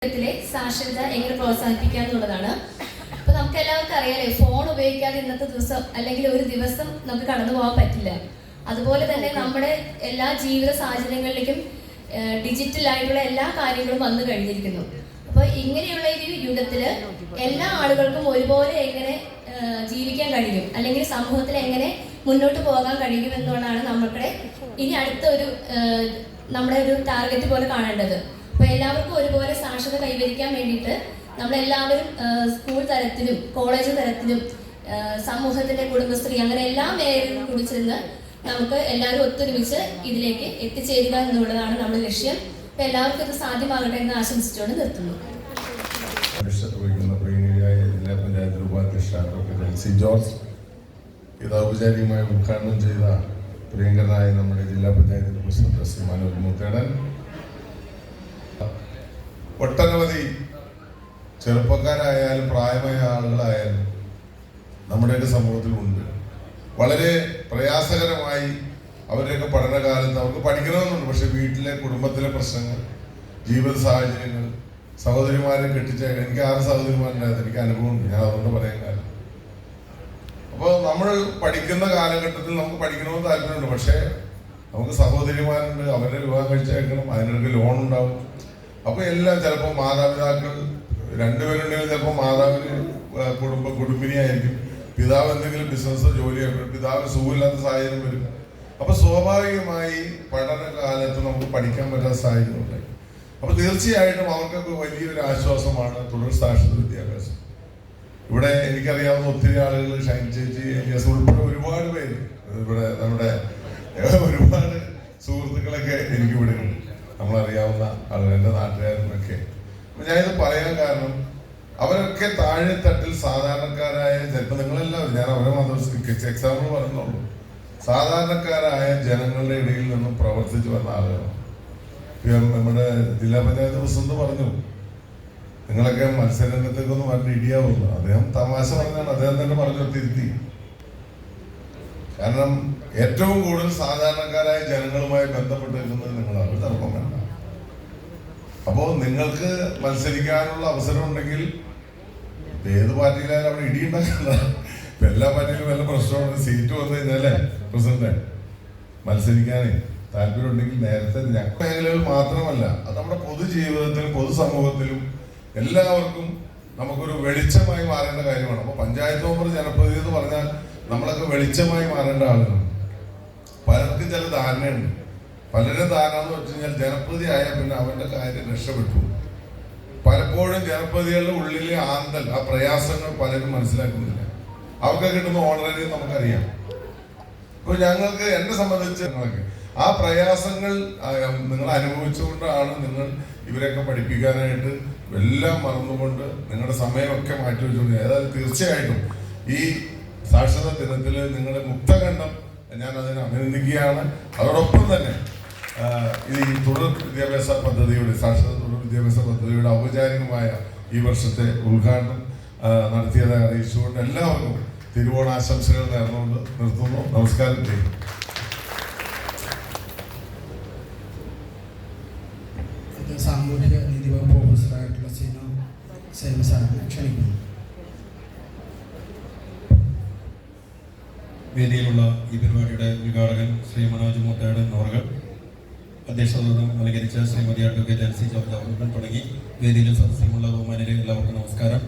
സാക്ഷരത എങ്ങനെ പ്രോത്സാഹിപ്പിക്കുക എന്നുള്ളതാണ്. അപ്പൊ നമുക്ക് എല്ലാവർക്കും അറിയാലേ, ഫോൺ ഉപയോഗിക്കാതെ ഇന്നത്തെ ദിവസം അല്ലെങ്കിൽ ഒരു ദിവസം നമുക്ക് കടന്നു പോകാൻ പറ്റില്ല. അതുപോലെ തന്നെ നമ്മുടെ എല്ലാ ജീവിത സാഹചര്യങ്ങളിലേക്കും ഡിജിറ്റൽ ആയിട്ടുള്ള എല്ലാ കാര്യങ്ങളും വന്നു കഴിഞ്ഞിരിക്കുന്നു. അപ്പൊ ഇങ്ങനെയുള്ള ഒരു യുഗത്തില് എല്ലാ ആളുകൾക്കും ഒരുപോലെ എങ്ങനെ ജീവിക്കാൻ കഴിയും, അല്ലെങ്കിൽ സമൂഹത്തിൽ എങ്ങനെ മുന്നോട്ട് പോകാൻ കഴിയും എന്നുള്ളതാണ് നമ്മുടെ ഇനി അടുത്ത ഒരു നമ്മുടെ ഒരു ടാർഗറ്റ് പോലെ കാണേണ്ടത്. അപ്പൊ എല്ലാവർക്കും ഒരുപോലെ സാക്ഷരത കൈവരിക്കാൻ വേണ്ടിയിട്ട് നമ്മളെല്ലാവരും സ്കൂൾ തലത്തിലും കോളേജ് തലത്തിലും സമൂഹത്തിന്റെ കുടുംബശ്രീ അങ്ങനെ എല്ലാ മേഖലകളിലും കൂടി ചെന്ന് നമുക്ക് എല്ലാവരും ഒത്തൊരുമിച്ച് ഇതിലേക്ക് എത്തിച്ചേരുക എന്നുള്ളതാണ് നമ്മുടെ ലക്ഷ്യം. അപ്പൊ എല്ലാവർക്കും ഇത് സാധ്യമാകട്ടെ എന്ന് ആശംസിച്ചുകൊണ്ട് നിർത്തുന്നു. ജില്ലാ പഞ്ചായത്ത് ഉപാധ്യക്ഷ ഡോക്ടർ എൽസി ജോർജ്, ഇത് ഔപചാരികമായി ഉദ്ഘാടനം ചെയ്ത പ്രിയങ്കരനായ നമ്മുടെ ജില്ലാ പഞ്ചായത്തിന്റെ പ്രസിഡന്റ് ശ്രീ മനോജ് മൂത്തേടൻ, ഒട്ടനവധി ചെറുപ്പക്കാരായാലും പ്രായമായ ആളുകളായാലും നമ്മുടെയൊക്കെ സമൂഹത്തിലുണ്ട്. വളരെ പ്രയാസകരമായി അവരുടെയൊക്കെ പഠനകാലത്ത് അവർക്ക് പഠിക്കണമെന്നുണ്ട്, പക്ഷെ വീട്ടിലെ കുടുംബത്തിലെ പ്രശ്നങ്ങൾ, ജീവിത സാഹചര്യങ്ങൾ, സഹോദരിമാരെ കെട്ടിച്ചേക്കാൻ, എനിക്ക് 6 സഹോദരിമാരുണ്ടായിരുന്നു, എനിക്ക് അനുഭവമുണ്ട്, ഞാൻ അതുകൊണ്ട് പറയാൻ കാരണം. അപ്പോൾ നമ്മൾ പഠിക്കുന്ന കാലഘട്ടത്തിൽ നമുക്ക് പഠിക്കണമെന്ന് താല്പര്യമുണ്ട്, പക്ഷേ നമുക്ക് സഹോദരിമാരുണ്ട്, അവരുടെ വിവാഹം കഴിച്ചേക്കണം, അതിനിടയ്ക്ക് ലോൺ ഉണ്ടാവും. അപ്പോൾ എല്ലാം ചിലപ്പോൾ മാതാപിതാക്കൾ രണ്ടുപേരുണ്ടെങ്കിൽ ചിലപ്പോൾ മാതാവിന് കുടുംബിനിയായിരിക്കും, പിതാവ് എന്തെങ്കിലും ബിസിനസ് ജോലിയായിരിക്കും, പിതാവ് സുഖമില്ലാത്ത സാഹചര്യം വരും. അപ്പൊ സ്വാഭാവികമായി പഠനകാലത്ത് നമുക്ക് പഠിക്കാൻ പറ്റാത്ത സാഹചര്യം ഉണ്ടായി. അപ്പൊ തീർച്ചയായിട്ടും അവർക്കൊക്കെ വലിയൊരു ആശ്വാസമാണ് തുടർ സാക്ഷരത വിദ്യാഭ്യാസം. ഇവിടെ എനിക്കറിയാവുന്ന ഒത്തിരി ആളുകൾ, ഷൈൻ ചേച്ചി, എലിയാസ് ഉൾപ്പെടെ ഒരുപാട് പേര്, ഇവിടെ നമ്മുടെ ഒരുപാട് സുഹൃത്തുക്കളൊക്കെ എനിക്കിവിടെ ഉണ്ട്, നമ്മളറിയാവുന്ന ആളുകൾ, എൻ്റെ നാട്ടുകാരനൊക്കെ. അപ്പൊ ഞാനിത് പറയാൻ കാരണം അവരൊക്കെ താഴെത്തട്ടിൽ സാധാരണക്കാരായ, ചിലപ്പോൾ നിങ്ങളെല്ലാവരും, ഞാൻ അവരെ മാത്രം എക്സാമ്പിൾ പറയുന്നുള്ളൂ, സാധാരണക്കാരായ ജനങ്ങളുടെ ഇടയിൽ നിന്നും പ്രവർത്തിച്ചു വന്ന ആളുകളാണ്. നമ്മുടെ ജില്ലാ പഞ്ചായത്ത് പ്രസിഡന്റ് പറഞ്ഞു, നിങ്ങളൊക്കെ മത്സരരംഗത്തേക്കൊന്നും പറഞ്ഞ് ഇടിയാവുന്നു. അദ്ദേഹം തമാശ പറഞ്ഞാണ്, അദ്ദേഹം തന്നെ പറഞ്ഞു തിരുത്തി. കാരണം ഏറ്റവും കൂടുതൽ സാധാരണക്കാരായ ജനങ്ങളുമായി ബന്ധപ്പെട്ടിരിക്കുന്നത് നിങ്ങളാണ്, തർക്കം വേണ്ട. അപ്പോ നിങ്ങൾക്ക് മത്സരിക്കാനുള്ള അവസരം ഉണ്ടെങ്കിൽ ഏത് പാർട്ടിയിലായാലും അവിടെ ഇടിയുണ്ടാക്കണ്ട. ഇപ്പൊ എല്ലാ പാർട്ടിയിലും വല്ല പ്രശ്നമാണ്, സീറ്റ് വന്നു കഴിഞ്ഞാലേ പ്രസിഡന്റ് മത്സരിക്കാനേ താല്പര്യം ഉണ്ടെങ്കിൽ നേരത്തെ മേഖലകൾ മാത്രമല്ല, അത് നമ്മുടെ പൊതുജീവിതത്തിലും പൊതുസമൂഹത്തിലും എല്ലാവർക്കും നമുക്കൊരു വെളിച്ചമായി മാറേണ്ട കാര്യമാണ്. അപ്പൊ പഞ്ചായത്ത് മെമ്പർ, ജനപ്രതിനിധി എന്ന് പറഞ്ഞാൽ നമ്മളൊക്കെ വെളിച്ചമായി മാറേണ്ട ആളുകളാണ്. പലർക്കും ചില ധാരണയുണ്ട്, പലരും ധാരണ എന്ന് വെച്ച് കഴിഞ്ഞാൽ ജനപ്രതി ആയാൽ പിന്നെ അവന്റെ കാര്യം രക്ഷപ്പെട്ടു. പലപ്പോഴും ജനപ്രതികളുടെ ഉള്ളിലെ ആന്തൽ, ആ പ്രയാസങ്ങൾ പലരും മനസ്സിലാക്കുന്നില്ല. അവർക്ക് കിട്ടുന്ന ഓണറേറിയം നമുക്കറിയാം. ഇപ്പൊ ഞങ്ങൾക്ക്, എന്നെ സംബന്ധിച്ച് ഞങ്ങൾക്ക് ആ പ്രയാസങ്ങൾ നിങ്ങൾ അനുഭവിച്ചുകൊണ്ടാണ് നിങ്ങൾ ഇവരെയൊക്കെ പഠിപ്പിക്കാനായിട്ട് എല്ലാം മറന്നുകൊണ്ട് നിങ്ങളുടെ സമയമൊക്കെ മാറ്റി വെച്ചുകൊണ്ട്, ഏതായാലും തീർച്ചയായിട്ടും ഈ സാക്ഷരതാ ദിനത്തിൽ നിങ്ങളുടെ മുക്തകണ്ഠം ഞാൻ അതിനെ അഭിനന്ദിക്കുകയാണ്. അതോടൊപ്പം തന്നെ ഈ തുടർ വിദ്യാഭ്യാസ പദ്ധതിയുടെ, സാക്ഷരതാ തുടർ വിദ്യാഭ്യാസ പദ്ധതിയുടെ ഔപചാരികമായ ഈ വർഷത്തെ ഉദ്ഘാടനം നടത്തിയതായി അറിയിച്ചുകൊണ്ട് എല്ലാവർക്കും തിരുവോണാശംസകൾ നേർന്നുകൊണ്ട് നിർത്തുന്നു. നമസ്കാരം ചെയ്യും. സാമൂഹിക നീതി വകുപ്പ് ഓഫീസറായിട്ടുള്ള സേവ സാറിനെ ക്ഷണിക്കുന്നു. വേദിയിലുള്ള ഈ പരിപാടിയുടെ ഉദ്ഘാടകൻ ശ്രീ മനോജ് മൂത്തേടൻ അവർ, അധ്യക്ഷത അലങ്കരിച്ച ശ്രീമതി അഡ്വക്കേറ്റ് എൽസി ജോർജ് അവർ തുടങ്ങി വേദിയിലും സദസ്യമുള്ള ബഹുമാന്യരെ എല്ലാവർക്കും നമസ്കാരം.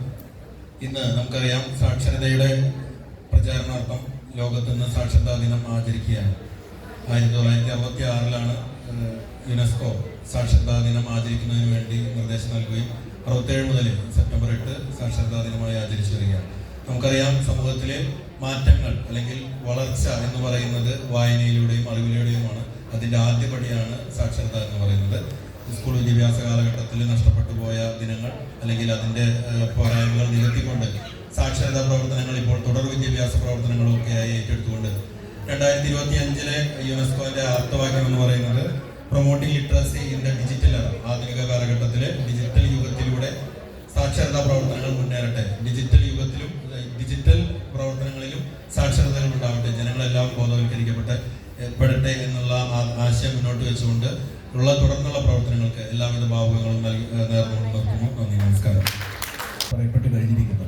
ഇന്ന് നമുക്കറിയാം, സാക്ഷരതയുടെ പ്രചാരണാർത്ഥം ലോകത്തിന്ന് സാക്ഷരതാ ദിനം ആചരിക്കുകയാണ്. 1966 യുനെസ്കോ സാക്ഷരതാ ദിനം ആചരിക്കുന്നതിന് വേണ്ടി നിർദ്ദേശം നൽകുകയും 67 മുതൽ സെപ്റ്റംബർ 8 സാക്ഷരതാ ദിനമായി ആചരിച്ചു വരികയാണ്. നമുക്കറിയാം, സമൂഹത്തിലെ മാറ്റങ്ങൾ അല്ലെങ്കിൽ വളർച്ച എന്ന് പറയുന്നത് വായനയിലൂടെയും അറിവിലൂടെയുമാണ്. അതിൻ്റെ ആദ്യപടിയാണ് സാക്ഷരത എന്ന് പറയുന്നത്. സ്കൂൾ വിദ്യാഭ്യാസ കാലഘട്ടത്തിൽ നഷ്ടപ്പെട്ടു പോയ ദിനങ്ങൾ അല്ലെങ്കിൽ അതിൻ്റെ പോരായ്മകൾ നികത്തിക്കൊണ്ട് സാക്ഷരതാ പ്രവർത്തനങ്ങൾ ഇപ്പോൾ തുടർ വിദ്യാഭ്യാസ പ്രവർത്തനങ്ങളും ഒക്കെയായി ഏറ്റെടുത്തുകൊണ്ട് 2025 യുനെസ്കോന്റെ ആപ്തവാക്യം എന്ന് പറയുന്നത് promoting literacy in the digital എറ. ആധുനിക കാലഘട്ടത്തിലെ ഡിജിറ്റൽ യുഗത്തിലൂടെ സാക്ഷരതാ പ്രവർത്തനങ്ങൾ മുന്നേറട്ടെ, ഡിജിറ്റൽ യുഗത്തിലും ഡിജിറ്റൽ പ്രവർത്തനങ്ങളിലും സാക്ഷരതകൾ ഉണ്ടാവട്ടെ, ജനങ്ങളെല്ലാം ബോധവൽക്കരിക്കപ്പെടട്ടെ എന്നുള്ള ആശയം മുന്നോട്ട് വെച്ചുകൊണ്ട് ഉള്ള തുടർന്നുള്ള പ്രവർത്തനങ്ങൾക്ക് എല്ലാവിധ ഭാവുകങ്ങളും നേർന്നുകൊണ്ട് നിർത്തുന്നു. നന്ദി, നമസ്കാരം. പറയപ്പെട്ട് കഴിഞ്ഞിരിക്കുന്നു.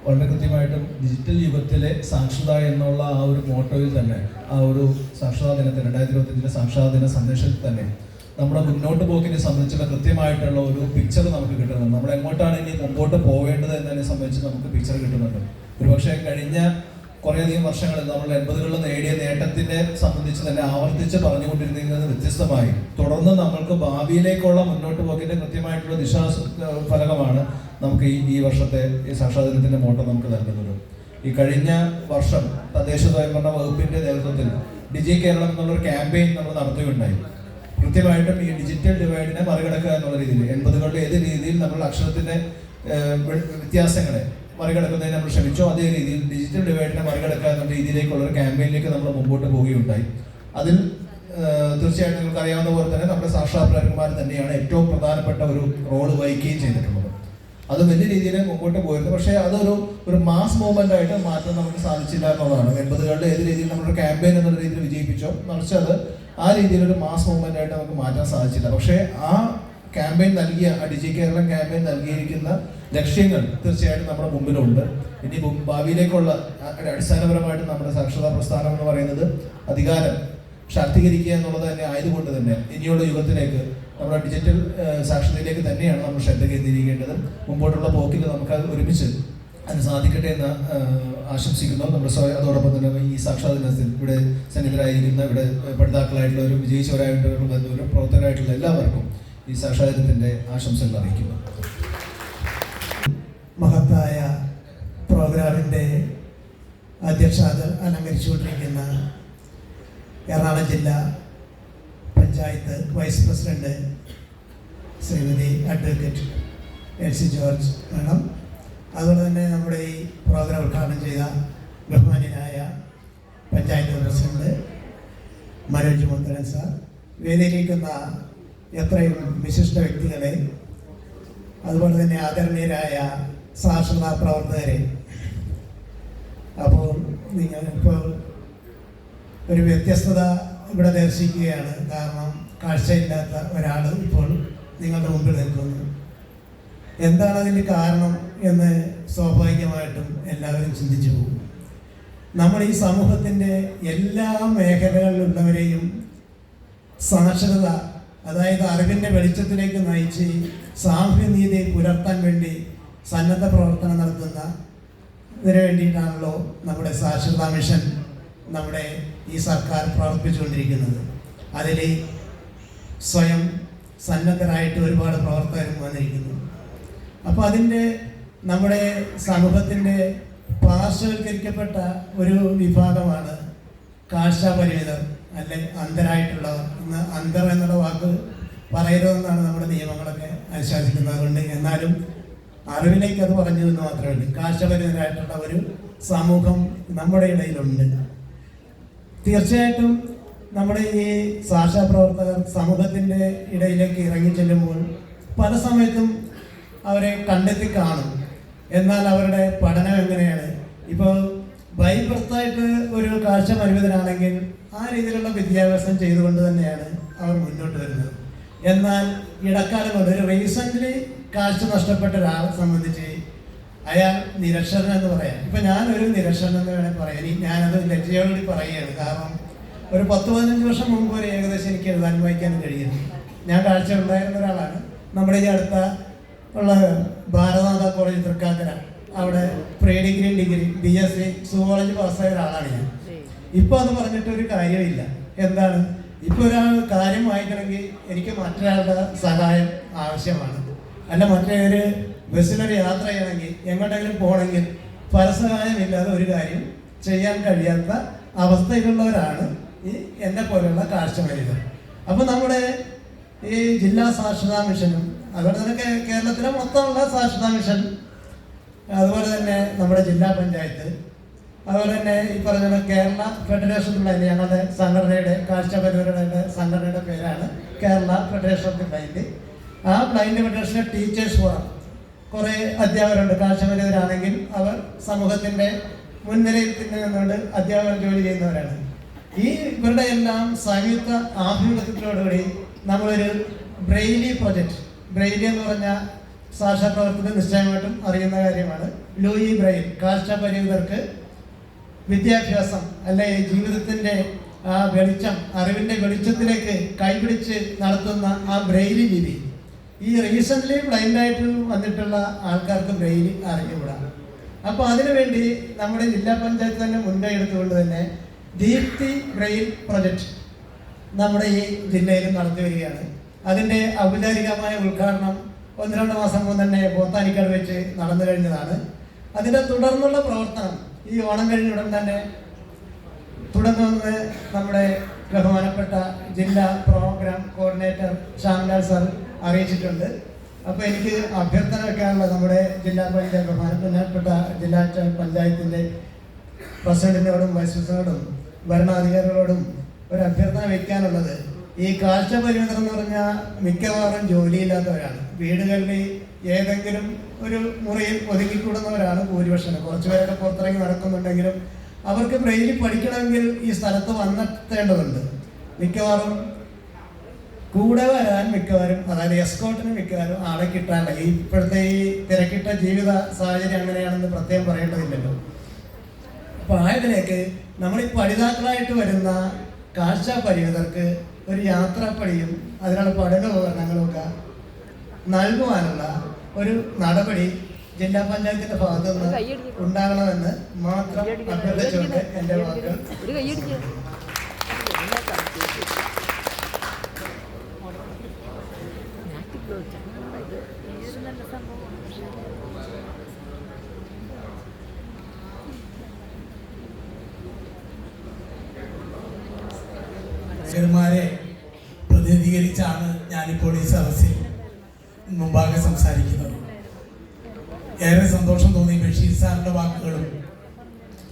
വളരെ കൃത്യമായിട്ടും ഡിജിറ്റൽ യുഗത്തിലെ സാക്ഷരത എന്നുള്ള ആ ഒരു മോട്ടോയിൽ തന്നെ, ആ ഒരു സാക്ഷരതാ ദിനത്തിൽ 2025 സാക്ഷരതാ ദിന സന്ദേശത്തിൽ തന്നെ നമ്മുടെ മുന്നോട്ട് പോക്കിനെ സംബന്ധിച്ചുള്ള കൃത്യമായിട്ടുള്ള ഒരു പിക്ചർ നമുക്ക് കിട്ടുന്നുണ്ട്. നമ്മൾ എങ്ങോട്ടാണ് ഇനി മുമ്പോട്ട് പോവേണ്ടത് എന്നതിനെ സംബന്ധിച്ച് നമുക്ക് പിക്ചർ കിട്ടുന്നുണ്ട്. ഒരുപക്ഷെ കഴിഞ്ഞ കുറേയധികം വർഷങ്ങളിൽ നമ്മൾ 80കളിൽ നേടിയ നേട്ടത്തിനെ സംബന്ധിച്ച് തന്നെ ആവർത്തിച്ച് പറഞ്ഞുകൊണ്ടിരുന്നത് വ്യത്യസ്തമായി തുടർന്ന് നമ്മൾക്ക് ഭാവിയിലേക്കുള്ള മുന്നോട്ട് പോക്കിന്റെ കൃത്യമായിട്ടുള്ള ദിശാ ഫലകമാണ് നമുക്ക് ഈ വർഷത്തെ ഈ സാക്ഷരതാ ദിനത്തിന്റെ മോട്ടോ നമുക്ക് നൽകുന്നത്. ഈ കഴിഞ്ഞ വർഷം തദ്ദേശ സ്വയംഭരണ വകുപ്പിന്റെ നേതൃത്വത്തിൽ ഡിജി കേരളം എന്നുള്ളൊരു ക്യാമ്പയിൻ നമ്മൾ നടത്തുകയുണ്ടായി. കൃത്യമായിട്ടും ഈ ഡിജിറ്റൽ ഡിവൈഡിനെ മറികടക്കുക എന്നുള്ള രീതിയിൽ 80കളുടെ ഏത് രീതിയിൽ നമ്മൾ അക്ഷരത്തിന്റെ വ്യത്യാസങ്ങളെ മറികടക്കുന്നതിന് നമ്മൾ ശ്രമിച്ചോ, അതേ രീതിയിൽ ഡിജിറ്റൽ ഡിവൈഡിനെ മറികടക്കുക എന്ന രീതിയിലേക്കുള്ള ഒരു ക്യാമ്പയിനിലേക്ക് നമ്മൾ മുമ്പോട്ട് പോവുകയുണ്ടായി. അതിൽ തീർച്ചയായിട്ടും നിങ്ങൾക്ക് അറിയാവുന്ന പോലെ തന്നെ നമ്മുടെ സാക്ഷാത്കാരന്മാർ തന്നെയാണ് ഏറ്റവും പ്രധാനപ്പെട്ട ഒരു റോള് വഹിക്കുകയും ചെയ്തിട്ടുള്ളത്. അത് വലിയ രീതിയിൽ മുമ്പോട്ട് പോയിരുന്നു. പക്ഷേ അതൊരു മാസ് മൂവ്മെന്റ് ആയിട്ട് മാറ്റാൻ നമുക്ക് സാധിച്ചില്ല എന്നുള്ളതാണ്. 80കളുടെ ഏത് രീതിയിൽ നമ്മളൊരു ക്യാമ്പയിൻ എന്നുള്ള രീതിയിൽ വിജയിപ്പിച്ചോ, മറിച്ച് അത് ആ രീതിയിലൊരു മാസ് മൂവ്മെന്റ് ആയിട്ട് നമുക്ക് മാറ്റാൻ സാധിച്ചില്ല. പക്ഷേ ആ ക്യാമ്പയിൻ നൽകിയ, ആ ഡിജി കേരളം ക്യാമ്പയിൻ നൽകിയിരിക്കുന്ന ലക്ഷ്യങ്ങൾ തീർച്ചയായിട്ടും നമ്മുടെ മുമ്പിലുണ്ട്. ഇനി ഭാവിയിലേക്കുള്ള അടിസ്ഥാനപരമായിട്ട് നമ്മുടെ സാക്ഷരതാ പ്രസ്ഥാനം എന്ന് പറയുന്നത് അധികാരം ശാക്തീകരിക്കുക എന്നുള്ളത് തന്നെ ആയതുകൊണ്ട് തന്നെ ഇനിയുള്ള യുഗത്തിലേക്ക് നമ്മുടെ ഡിജിറ്റൽ സാക്ഷരതയിലേക്ക് തന്നെയാണ് നമ്മൾ ശ്രദ്ധ കേന്ദ്രീകരിക്കേണ്ടത്. മുമ്പോട്ടുള്ള പോക്കിൽ നമുക്ക് ഒരുമിച്ച് അതിന് സാധിക്കട്ടെ എന്ന് ആശംസിക്കുന്നു. അതോടൊപ്പം തന്നെ ഈ സാക്ഷരതാ ദിനത്തിൽ ഇവിടെ സന്നിധരായിരിക്കുന്ന ഇവിടെ പഠിതാക്കളായിട്ടുള്ളവരും വിജയിച്ചവരായിട്ടുള്ള ബന്ധുവരും പ്രവർത്തകരായിട്ടുള്ള എല്ലാവർക്കും ഈ സാക്ഷരതാ ദിനത്തിന്റെ ആശംസകൾ അറിയിക്കുന്നു. മഹത്തായ പ്രോഗ്രാമിൻ്റെ അധ്യക്ഷത അലങ്കരിച്ചുകൊണ്ടിരിക്കുന്ന എറണാകുളം ജില്ലാ panchayat vice president Shrimati advocate Elsy George madam, അതുപോലെ തന്നെ നമ്മുടെ ഈ പ്രോഗ്രാം ഉദ്ഘാടനം ചെയ്ത ബഹുമാന്യനായ പഞ്ചായത്ത് പ്രസിഡന്റ് മനോജ് മുത്തരൻ സാർ, വേദിയിലിരിക്കുന്ന എത്രയും വിശിഷ്ട വ്യക്തികളെ, അതുപോലെ തന്നെ ആദരണീയരായ സാക്ഷരതാ പ്രവർത്തകരെ. അപ്പോൾ നിങ്ങളിപ്പോൾ ഒരു വ്യത്യസ്തത ഇവിടെ ദർശിക്കുകയാണ്. കാരണം കാഴ്ചയില്ലാത്ത ഒരാൾ ഇപ്പോൾ നിങ്ങളുടെ മുമ്പിൽ നിൽക്കുന്നു. എന്താണ് അതിൻ്റെ കാരണം എന്ന് സ്വാഭാവികമായിട്ടും എല്ലാവരും ചിന്തിച്ചു പോകും. നമ്മൾ ഈ സമൂഹത്തിൻ്റെ എല്ലാ മേഖലകളിലുള്ളവരെയും സാക്ഷരത, അതായത് അറിവിൻ്റെ വെളിച്ചത്തിലേക്ക് നയിച്ച് സാമൂഹ്യനീതി പുലർത്താൻ വേണ്ടി സന്നദ്ധ പ്രവർത്തനം നടത്തുന്ന ഇതിനു വേണ്ടിയിട്ടാണല്ലോ നമ്മുടെ സാക്ഷരതാ മിഷൻ നമ്മുടെ ഈ സർക്കാർ പ്രവർത്തിച്ചുകൊണ്ടിരിക്കുന്നത്. അതിൽ സ്വയം സന്നദ്ധരായിട്ട് ഒരുപാട് പ്രവർത്തകരും വന്നിരിക്കുന്നു. അപ്പോൾ അതിൻ്റെ നമ്മുടെ സമൂഹത്തിൻ്റെ പാർശ്വവൽക്കരിക്കപ്പെട്ട ഒരു വിഭാഗമാണ് കാഴ്ചാപരിമിതർ, അല്ലെ അന്ധരായിട്ടുള്ളവർ. ഇന്ന് അന്ധർ എന്നുള്ള വാക്ക് പറയരുതെന്നാണ് നമ്മുടെ നിയമങ്ങളൊക്കെ അനുശാസിക്കുന്നത്. അതുകൊണ്ട് എന്നാലും അറിവിലേക്ക് അത് പറഞ്ഞു എന്ന് മാത്രമേ ഉള്ളൂ. കാഴ്ചപരിമിതരായിട്ടുള്ള ഒരു സമൂഹം നമ്മുടെ ഇടയിലുണ്ട്. തീർച്ചയായിട്ടും നമ്മുടെ ഈ സാക്ഷരതാ പ്രവർത്തകർ സമൂഹത്തിൻ്റെ ഇടയിലേക്ക് ഇറങ്ങി ചെല്ലുമ്പോൾ പല സമയത്തും അവരെ കണ്ടെത്തി കാണും. എന്നാൽ അവരുടെ പഠനം എങ്ങനെയാണ്? ഇപ്പോൾ ബൈ ബർത്തായിട്ട് ഒരു കാഴ്ച പരിമിതനാണെങ്കിൽ ആ രീതിയിലുള്ള വിദ്യാഭ്യാസം ചെയ്തുകൊണ്ട് തന്നെയാണ് അവർ മുന്നോട്ട് വരുന്നത്. എന്നാൽ ഇടക്കാലം കൊണ്ട് ഒരു റീസെൻ്റ്ലി കാഴ്ച നഷ്ടപ്പെട്ട ഒരാളെ സംബന്ധിച്ച് അയാൾ നിരക്ഷരൻ എന്ന് പറയാം. ഇപ്പം ഞാനൊരു നിരക്ഷരൻ എന്ന് വേണമെങ്കിൽ പറയാം. ഞാനത് ലജ്ജയോടുകൂടി പറയുകയാണ്. കാരണം ഒരു 10-15 വർഷം മുമ്പ് വരെ ഏകദേശം എനിക്ക് എഴുതാനും വായിക്കാനും കഴിയുന്നു. ഞാൻ കാഴ്ച ഉണ്ടായിരുന്ന ഒരാളാണ്. നമ്മുടെ ഈ അടുത്ത ഉള്ള ഭാരതമാതാ കോളേജ് തൃക്കാക്കര, അവിടെ പ്രീ ഡിഗ്രി BSc സുവോളജി പാസ്സായ ഒരാളാണ് ഞാൻ. ഇപ്പോൾ അത് പറഞ്ഞിട്ട് ഒരു കാര്യമില്ല. എന്താണ്, ഇപ്പോൾ ഒരാൾ കാര്യം വായിക്കണമെങ്കിൽ എനിക്ക് മറ്റൊരാളുടെ സഹായം ആവശ്യമാണ്. അല്ല മറ്റൊരു ബസ്സിലൊരു യാത്ര ചെയ്യണമെങ്കിൽ എങ്ങോട്ടെങ്കിലും പോകണമെങ്കിൽ പരസഹായമില്ലാതെ ഒരു കാര്യം ചെയ്യാൻ കഴിയാത്ത അവസ്ഥയിലുള്ളവരാണ് ഈ എന്നെ പോലെയുള്ള കാഴ്ചപരിമിതർ. അപ്പോൾ നമ്മുടെ ഈ ജില്ലാ സാക്ഷരതാ മിഷനും അതുപോലെ തന്നെ കേരളത്തിലെ മൊത്തമുള്ള സാക്ഷരതാ മിഷൻ, അതുപോലെ തന്നെ നമ്മുടെ ജില്ലാ പഞ്ചായത്ത്, അതുപോലെ തന്നെ ഈ പറഞ്ഞ കേരള ഫെഡറേഷൻ ഓഫ് ബ്ലൈൻഡ്, ഞങ്ങളുടെ സംഘടനയുടെ കാഴ്ചപരിമിതരുടെ സംഘടനയുടെ പേരാണ് കേരള ഫെഡറേഷൻ ഓഫ് ബ്ലൈൻഡ്. ആ ബ്ലൈൻഡ് ഫെഡറേഷൻ്റെ ടീച്ചേഴ്സ് ഫോറം കുറേ അധ്യാപകരുണ്ട്. കാഴ്ചപരിമിതരാണെങ്കിൽ അവർ സമൂഹത്തിൻ്റെ മുൻനിരയിൽ നിന്നുകൊണ്ട് അധ്യാപകർ ജോലി ചെയ്യുന്നവരാണ്. ഈ ഇവരുടെ എല്ലാം സംയുക്ത ആഭിമുഖ്യത്തിലോടുകൂടി നമ്മളൊരു ബ്രെയിലി പ്രൊജക്റ്റ്, ബ്രെയിലി എന്ന് പറഞ്ഞാൽ സാക്ഷാ പ്രവർത്തനം നിശ്ചയമായിട്ടും അറിയുന്ന കാര്യമാണ്. ലൂയി ബ്രെയിൽ, കാഴ്ചപരിമിതർക്ക് വിദ്യാഭ്യാസം അല്ലെ ജീവിതത്തിൻ്റെ ആ വെളിച്ചം, അറിവിൻ്റെ വെളിച്ചത്തിലേക്ക് കൈപിടിച്ച് നടത്തുന്ന ആ ബ്രെയിലി ലിപി ഈ റീസെൻ്റ്ലി ബ്ലൈൻഡായിട്ട് വന്നിട്ടുള്ള ആൾക്കാർക്ക് ബ്രെയിലി അറിഞ്ഞുകൂടാ. അപ്പോൾ അതിനുവേണ്ടി നമ്മുടെ ജില്ലാ പഞ്ചായത്ത് തന്നെ മുൻകൈ എടുത്തുകൊണ്ട് തന്നെ ദീപ്തി ബ്രെയിൽ പ്രൊജക്റ്റ് നമ്മുടെ ഈ ജില്ലയിൽ നടത്തി വരികയാണ്. അതിൻ്റെ ഔപചാരികമായ ഉദ്ഘാടനം 1-2 മാസം മുമ്പ് തന്നെ പോത്താനിക്കാട് വെച്ച് നടന്നു കഴിഞ്ഞതാണ്. അതിൻ്റെ തുടർന്നുള്ള പ്രവർത്തനം ഈ ഓണം കഴിഞ്ഞ ഉടൻ തന്നെ തുടങ്ങുമെന്ന് നമ്മുടെ ബഹുമാനപ്പെട്ട ജില്ലാ പ്രോഗ്രാം കോർഡിനേറ്റർ ശ്യാംലാൽ സാർ അറിയിച്ചിട്ടുണ്ട്. അപ്പോൾ എനിക്ക് അഭ്യർത്ഥന വെക്കാനുള്ള നമ്മുടെ ജില്ലാ പഞ്ചായത്ത് ബഹുമാനപ്പെട്ട ജില്ലാ പഞ്ചായത്തിൻ്റെ പ്രസിഡന്റിനോടും വൈസ് പ്രസിഡന്റിനോടും ഭരണാധികാരികളോടും ഒരു അഭ്യർത്ഥന വെക്കാനുള്ളത്, ഈ കാഴ്ച പരിമിതർ എന്ന് പറഞ്ഞാൽ മിക്കവാറും ജോലിയില്ലാത്തവരാണ്. വീടുകളിൽ ഏതെങ്കിലും ഒരു മുറിയിൽ ഒതുങ്ങിക്കൂടുന്നവരാണ് ഭൂരിപക്ഷം. കുറച്ച് പേരൊക്കെ പുറത്തിറങ്ങി നടക്കുന്നുണ്ടെങ്കിലും അവർക്ക് ബ്രെയിലി പഠിക്കണമെങ്കിൽ ഈ സ്ഥലത്ത് വന്നെത്തേണ്ടതുണ്ട്. മിക്കവാറും കൂടെ വരാൻ അതായത് എസ്കോട്ടിന് മിക്കവാറും ആളെ കിട്ടാനില്ല. ഇപ്പോഴത്തെ ഈ തിരക്കിട്ട ജീവിത സാഹചര്യം അങ്ങനെയാണെന്ന് പ്രത്യേകം പറയേണ്ടതില്ലല്ലോ. അപ്പോൾ ആയതിലേക്ക് നമ്മൾ ഈ പഠിതാക്കളായിട്ട് വരുന്ന കാഴ്ച പരിമിതർക്ക് ഒരു യാത്രാപ്പടിയും അതിനുള്ള പഠനോപകരണങ്ങളുമൊക്കെ നൽകുവാനുള്ള ഒരു നടപടി ജില്ലാ പഞ്ചായത്തിന്റെ ഭാഗത്തു നിന്ന് ഉണ്ടാകണമെന്ന് മാത്രം അഭ്യർത്ഥിച്ചുകൊണ്ട് എൻ്റെ വാക്കുകൾ. മാരെ പ്രതിനിധീകരിച്ചാണ് ഞാനിപ്പോൾ ഈ സദസ്സിൽ മുമ്പാകെ സംസാരിക്കുന്നത്. ഏറെ സന്തോഷം തോന്നി ബഷീർ സാറിൻ്റെ വാക്കുകളും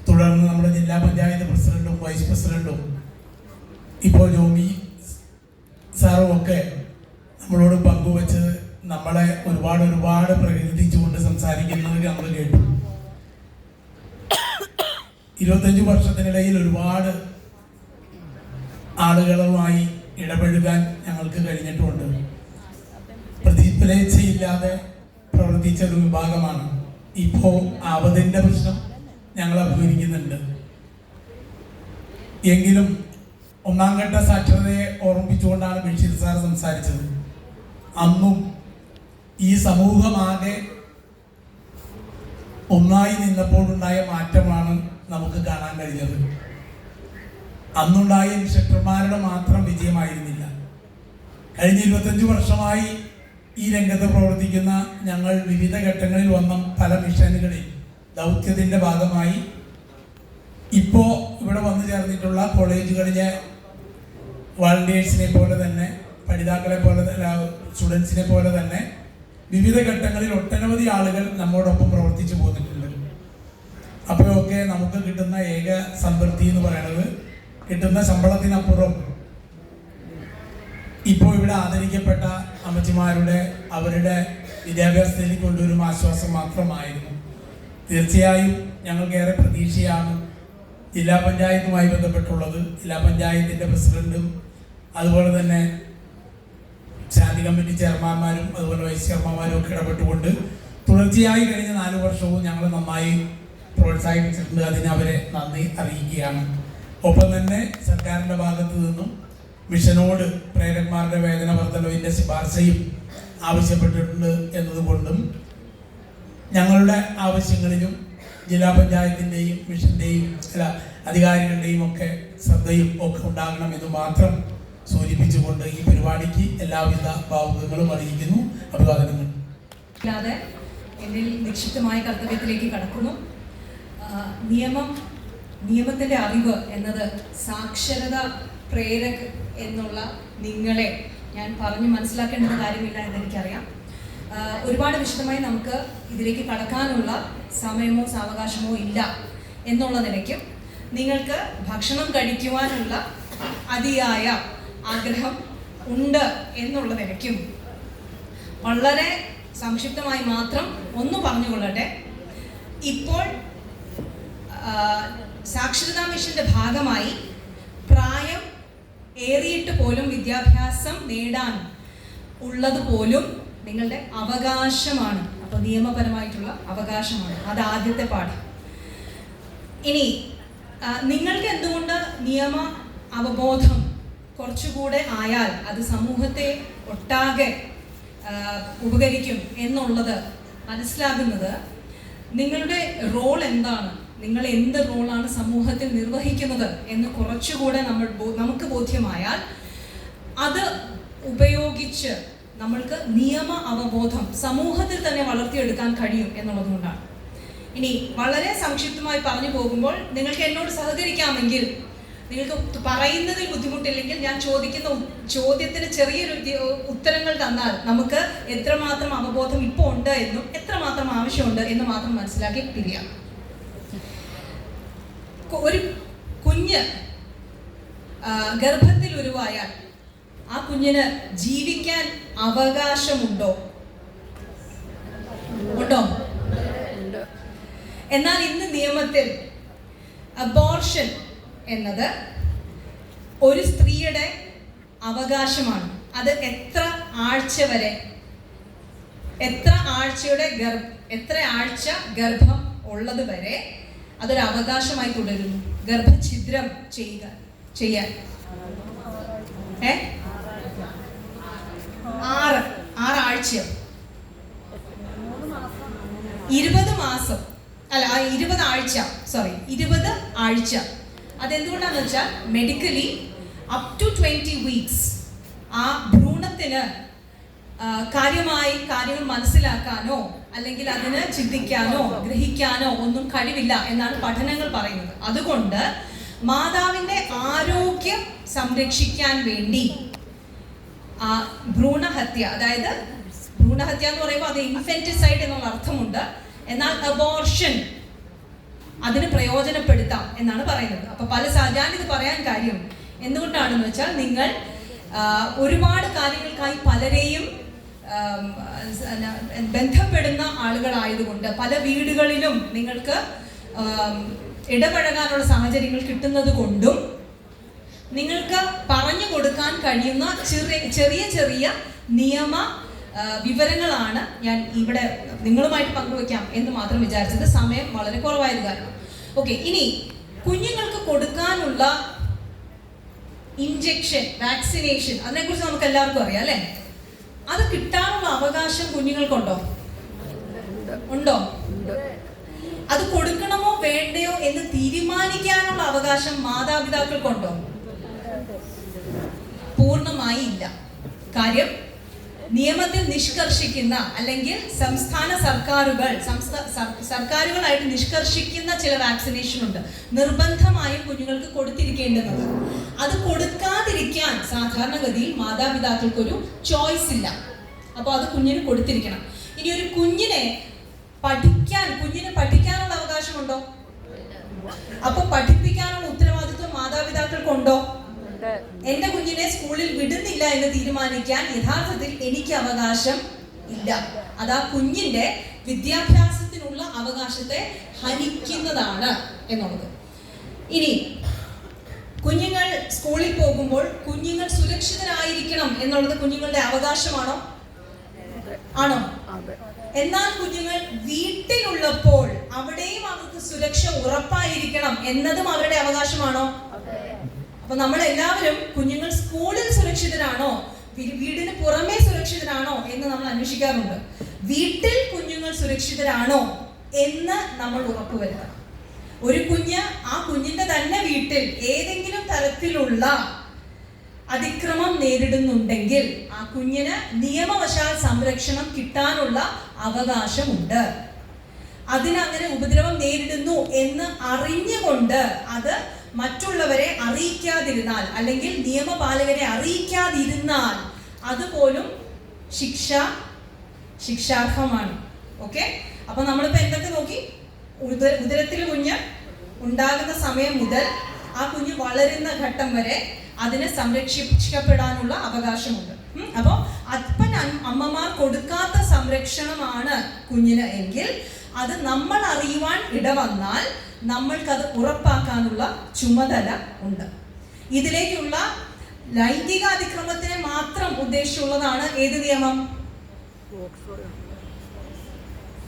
തുടർന്ന് നമ്മുടെ ജില്ലാ പഞ്ചായത്ത് പ്രസിഡന്റും വൈസ് പ്രസിഡന്റും ഇപ്പോൾ ജോമി സാറും ഒക്കെ നമ്മളോട് പങ്കുവച്ചത് നമ്മളെ ഒരുപാട് പ്രകീർത്തിച്ചുകൊണ്ട് സംസാരിക്കുന്നത് നമ്മൾ കേട്ടു. 25 വർഷത്തിനിടയിൽ ഒരുപാട് ആളുകളുമായി ഇടപഴകാൻ ഞങ്ങൾക്ക് കഴിഞ്ഞിട്ടുണ്ട്. പ്രതിഫലേച്ഛയില്ലാതെ പ്രവർത്തിച്ച ഒരു വിഭാഗമാണ്. ഇപ്പോൾ ആപതിൻ്റെ പ്രശ്നം ഞങ്ങൾ അഭിമുഖീകരിക്കുന്നുണ്ട്. എങ്കിലും 1ാം ഘട്ട സാക്ഷരതയെ ഓർമ്മിപ്പിച്ചുകൊണ്ടാണ് ബഷീർ സാർ സംസാരിച്ചത്. അന്നും ഈ സമൂഹമാകെ ഒന്നായി നിന്നപ്പോഴുണ്ടായ മാറ്റമാണ് നമുക്ക് കാണാൻ കഴിഞ്ഞത്. അന്നുണ്ടായ ഇൻസ്ട്രക്ടർമാരുടെ മാത്രം വിജയമായിരുന്നില്ല. കഴിഞ്ഞ 25 വർഷമായി ഈ രംഗത്ത് പ്രവർത്തിക്കുന്ന ഞങ്ങൾ വിവിധ ഘട്ടങ്ങളിൽ വന്ന പല മിഷനുകളിൽ ദൗത്യത്തിൻ്റെ ഭാഗമായി ഇപ്പോൾ ഇവിടെ വന്നു ചേർന്നിട്ടുള്ള കോളേജുകളിലെ വാളണ്ടിയേഴ്സിനെ പോലെ തന്നെ പഠിതാക്കളെ പോലെ സ്റ്റുഡൻസിനെ പോലെ തന്നെ വിവിധ ഘട്ടങ്ങളിൽ ഒട്ടനവധി ആളുകൾ നമ്മോടൊപ്പം പ്രവർത്തിച്ചു പോന്നിട്ടുണ്ട്. അപ്പോഴൊക്കെ നമുക്ക് കിട്ടുന്ന ഏക സംതൃപ്തി എന്ന് പറയുന്നത് കിട്ടുന്ന ശമ്പളത്തിനപ്പുറം ഇപ്പോൾ ഇവിടെ ആദരിക്കപ്പെട്ട അമ്മച്ചിമാരുടെ അവരുടെ വിദ്യാഭ്യാസത്തിലേക്ക് കൊണ്ടുവരും ആശ്വാസം മാത്രമായിരുന്നു. തീർച്ചയായും ഞങ്ങൾക്കേറെ പ്രതീക്ഷയാണ് ജില്ലാ പഞ്ചായത്തുമായി ബന്ധപ്പെട്ടുള്ളത്. ജില്ലാ പഞ്ചായത്തിൻ്റെ പ്രസിഡന്റും അതുപോലെ തന്നെ ശാന്തി കമ്മിറ്റി ചെയർമാന്മാരും അതുപോലെ വൈസ് ചെയർമാന്മാരും ഒക്കെ ഇടപെട്ടുകൊണ്ട് തുടർച്ചയായി കഴിഞ്ഞ 4 വർഷവും ഞങ്ങൾ നന്നായി പ്രോത്സാഹിപ്പിച്ചിട്ടുണ്ട്. അതിന് അവരെ നന്ദി അറിയിക്കുകയാണ്. ഒപ്പം തന്നെ സർക്കാരിൻ്റെ ഭാഗത്തു നിന്നും മിഷനോട് പ്രേരകന്മാരുടെ വേതന വർധനവിൻ്റെ ശുപാർശയും ആവശ്യപ്പെട്ടിട്ടുണ്ട് എന്നതുകൊണ്ടും ഞങ്ങളുടെ ആവശ്യങ്ങളിലും ജില്ലാ പഞ്ചായത്തിൻ്റെയും മിഷൻ്റെയും ചില അധികാരികളുടെയും ഒക്കെ ശ്രദ്ധയും ഒക്കെ ഉണ്ടാകണമെന്ന് മാത്രം സൂചിപ്പിച്ചുകൊണ്ട് ഈ പരിപാടിക്ക് എല്ലാവിധ ഭാവുകങ്ങളും അറിയിക്കുന്നു. അഭിവാദനങ്ങൾ. അല്ലാതെ എന്നിൽ നിക്ഷിപ്തമായ കർത്തവ്യത്തിലേക്ക് കടക്കുന്നു. നിയമത്തിൻ്റെ അറിവ് എന്നത് സാക്ഷരത പ്രേരക് എന്നുള്ള നിങ്ങളെ ഞാൻ പറഞ്ഞ് മനസ്സിലാക്കേണ്ട കാര്യമില്ല എന്നെനിക്കറിയാം. ഒരുപാട് വിശദമായി നമുക്ക് ഇതിലേക്ക് കടക്കാനുള്ള സമയമോ സാവകാശമോ ഇല്ല എന്നുള്ള നിലയ്ക്കും നിങ്ങൾക്ക് ഭക്ഷണം കഴിക്കുവാനുള്ള അതിയായ ആഗ്രഹം ഉണ്ട് എന്നുള്ള നിലയ്ക്കും വളരെ സംക്ഷിപ്തമായി മാത്രം ഒന്ന് പറഞ്ഞുകൊള്ളട്ടെ. ഇപ്പോൾ സാക്ഷരതാ മിഷന്റെ ഭാഗമായി പ്രായം ഏറിയിട്ട് പോലും വിദ്യാഭ്യാസം നേടാൻ ഉള്ളത് പോലും നിങ്ങളുടെ അവകാശമാണ്. അപ്പോൾ നിയമപരമായിട്ടുള്ള അവകാശമാണ്. അത് ആദ്യത്തെ പാഠം. ഇനി നിങ്ങൾക്ക് എന്തുകൊണ്ട് നിയമ അവബോധം കുറച്ചുകൂടെ ആയാൽ അത് സമൂഹത്തെ ഒട്ടാകെ ഉപകരിക്കും എന്നുള്ളത് മനസ്സിലാകുന്നത്, നിങ്ങളുടെ റോൾ എന്താണ്, നിങ്ങൾ എന്ത് റോളാണ് സമൂഹത്തിൽ നിർവഹിക്കുന്നത് എന്ന് കുറച്ചുകൂടെ നമുക്ക് ബോധ്യമായാൽ അത് ഉപയോഗിച്ച് നമ്മൾക്ക് നിയമ അവബോധം സമൂഹത്തിൽ തന്നെ വളർത്തിയെടുക്കാൻ കഴിയും എന്നുള്ളതുകൊണ്ടാണ്. ഇനി വളരെ സംക്ഷിപ്തമായി പറഞ്ഞു പോകുമ്പോൾ, നിങ്ങൾക്ക് എന്നോട് സഹകരിക്കാമെങ്കിൽ, നിങ്ങൾക്ക് പറയുന്നതിൽ ബുദ്ധിമുട്ടില്ലെങ്കിൽ ഞാൻ ചോദിക്കുന്ന ചോദ്യത്തിന് ചെറിയൊരു ഉത്തരങ്ങൾ തന്നാൽ നമുക്ക് എത്രമാത്രം അവബോധം ഇപ്പോൾ ഉണ്ട് എന്നും എത്രമാത്രം ആവശ്യമുണ്ട് എന്ന് മാത്രം മനസ്സിലാക്കി പിരിയാം. ഒരു കുഞ്ഞ് ഗർഭത്തിൽ ഉരുവായാൽ ആ കുഞ്ഞിന് ജീവിക്കാൻ അവകാശമുണ്ടോ? ഉണ്ടോ? എന്നാൽ ഇന്ന് നിയമത്തിൽ അബോർഷൻ എന്നത് ഒരു സ്ത്രീയുടെ അവകാശമാണ്. അത് എത്ര ആഴ്ച വരെ, എത്ര ആഴ്ച ഗർഭം ഉള്ളത് വരെ അതൊരു അവകാശമായി തുടരുന്നു. ഗർഭഛിദ്രം ചെയ്യാൻ 6 ആഴ്ച, 20 മാസം, അല്ല 20 ആഴ്ച. അതെന്തുകൊണ്ടാണെന്ന് വെച്ചാൽ മെഡിക്കലി അപ് ടു 20 വീക്സ് ആ ഭ്രൂണത്തിന് കാര്യമായി കാര്യങ്ങൾ മനസ്സിലാക്കാനോ അല്ലെങ്കിൽ അതിന് ചിന്തിക്കാനോ ഗ്രഹിക്കാനോ ഒന്നും കഴിവില്ല എന്നാണ് പഠനങ്ങൾ പറയുന്നത്. അതുകൊണ്ട് മാതാവിന്റെ ആരോഗ്യം സംരക്ഷിക്കാൻ വേണ്ടി ഭ്രൂണഹത്യ, അതായത് ഭ്രൂണഹത്യ എന്ന് പറയുമ്പോൾ അത് ഇൻഫെന്റിസൈഡ് എന്നുള്ള അർത്ഥമുണ്ട്, എന്നാൽ അബോർഷൻ അതിന് പ്രയോജനപ്പെടുത്താം എന്നാണ് പറയുന്നത്. അപ്പൊ ഞാനിത് പറയാൻ കാര്യം എന്തുകൊണ്ടാണെന്ന് വെച്ചാൽ, നിങ്ങൾ ഒരുപാട് കാര്യങ്ങൾക്കായി പലരെയും ബന്ധപ്പെടുന്ന ആളുകളായതുകൊണ്ട് പല വീടുകളിലും നിങ്ങൾക്ക് ഇടപഴകാനുള്ള സാഹചര്യങ്ങൾ കിട്ടുന്നത് കൊണ്ടും നിങ്ങൾക്ക് പറഞ്ഞു കൊടുക്കാൻ കഴിയുന്ന ചെറിയ നിയമ വിവരങ്ങളാണ് ഞാൻ ഇവിടെ നിങ്ങളുമായിട്ട് പങ്കുവയ്ക്കാം എന്ന് മാത്രം വിചാരിച്ചത്. സമയം വളരെ കുറവായത് കാരണം. ഓക്കെ, ഇനി കുഞ്ഞുങ്ങൾക്ക് കൊടുക്കാനുള്ള ഇഞ്ചക്ഷൻ, വാക്സിനേഷൻ, അതിനെക്കുറിച്ച് നമുക്ക് എല്ലാവർക്കും അറിയാം അല്ലേ? അത് കിട്ടാനുള്ള അവകാശം കുഞ്ഞുങ്ങൾക്കുണ്ടോ? ഉണ്ടോ? അത് കൊടുക്കണമോ വേണ്ടയോ എന്ന് തീരുമാനിക്കാനുള്ള അവകാശം മാതാപിതാക്കൾക്കുണ്ടോ? പൂർണ്ണമായി ഇല്ല. കാര്യം, നിയമത്തിൽ നിഷ്കർഷിക്കുന്ന അല്ലെങ്കിൽ സംസ്ഥാന സർക്കാരുകളായിട്ട് നിഷ്കർഷിക്കുന്ന ചില വാക്സിനേഷൻ ഉണ്ട്, നിർബന്ധമായും കുഞ്ഞുങ്ങൾക്ക് കൊടുത്തിരിക്കേണ്ടത്. അത് കൊടുക്കാതിരിക്കാൻ സാധാരണഗതിയിൽ മാതാപിതാക്കൾക്കൊരു ചോയ്സ് ഇല്ല. അപ്പോൾ അത് കുഞ്ഞിന് കൊടുത്തിരിക്കണം. ഇനി ഒരു കുഞ്ഞിന് പഠിക്കാനുള്ള അവകാശമുണ്ടോ? അപ്പൊ പഠിപ്പിക്കാനുള്ള ഉത്തരവാദിത്വം മാതാപിതാക്കൾക്കുണ്ടോ? എന്റെ കുഞ്ഞിനെ സ്കൂളിൽ വിടുന്നില്ല എന്ന് തീരുമാനിക്കാൻ യഥാർത്ഥത്തിൽ എനിക്ക് അവകാശം ഇല്ല. അത് ആ കുഞ്ഞിന്റെ വിദ്യാഭ്യാസത്തിനുള്ള അവകാശത്തെ ഹനിക്കുന്നതാണ് എന്നുള്ളത്. ഇനി കുഞ്ഞുങ്ങൾ സ്കൂളിൽ പോകുമ്പോൾ കുഞ്ഞുങ്ങൾ സുരക്ഷിതരായിരിക്കണം എന്നുള്ളത് കുഞ്ഞുങ്ങളുടെ അവകാശമാണോ? ആണോ? എന്നാൽ കുഞ്ഞുങ്ങൾ വീട്ടിലുള്ളപ്പോൾ അവിടെയും അവർക്ക് സുരക്ഷ ഉറപ്പായിരിക്കണം എന്നതും അവരുടെ അവകാശമാണോ? അപ്പൊ നമ്മൾ എല്ലാവരും കുഞ്ഞുങ്ങൾ സ്കൂളിൽ സുരക്ഷിതരാണോ, വീടിന് പുറമേ സുരക്ഷിതരാണോ എന്ന് നമ്മൾ അന്വേഷിക്കാറുണ്ട്. വീട്ടിൽ കുഞ്ഞുങ്ങൾ സുരക്ഷിതരാണോ എന്ന് നമ്മൾ ഉറപ്പുവരുത്തണം. ഒരു കുഞ്ഞ് ആ കുഞ്ഞിന്റെ തന്നെ വീട്ടിൽ ഏതെങ്കിലും തരത്തിലുള്ള അതിക്രമം നേരിടുന്നുണ്ടെങ്കിൽ ആ കുഞ്ഞിന് നിയമവശാൽ സംരക്ഷണം കിട്ടാനുള്ള അവകാശമുണ്ട്. അതിനങ്ങനെ ഉപദ്രവം നേരിടുന്നു എന്ന് അറിഞ്ഞുകൊണ്ട് അത് മറ്റുള്ളവരെ അറിയിക്കാതിരുന്നാൽ അല്ലെങ്കിൽ നിയമപാലകരെ അറിയിക്കാതിരുന്നാൽ അതുപോലും ശിക്ഷാർഹമാണ്. ഓക്കെ, അപ്പൊ നമ്മളിപ്പോ എന്തൊക്കെ നോക്കി? ഉദരത്തിൽ കുഞ്ഞ് ഉണ്ടാകുന്ന സമയം മുതൽ ആ കുഞ്ഞ് വളരുന്ന ഘട്ടം വരെ അതിനെ സംരക്ഷിക്കപ്പെടാനുള്ള അവകാശമുണ്ട്. അപ്പോൾ അമ്മമാർ കൊടുക്കാത്ത സംരക്ഷണമാണ് കുഞ്ഞിന് എങ്കിൽ അത് നമ്മൾ അറിയുവാൻ ഇടവന്നാൽ നമ്മൾക്കത് ഉറപ്പാക്കാനുള്ള ചുമതല ഉണ്ട്. ഇതിലേക്കുള്ള ലൈംഗിക അതിക്രമത്തിനെ മാത്രം ഉദ്ദേശിച്ചുള്ളതാണ് ഏത് നിയമം?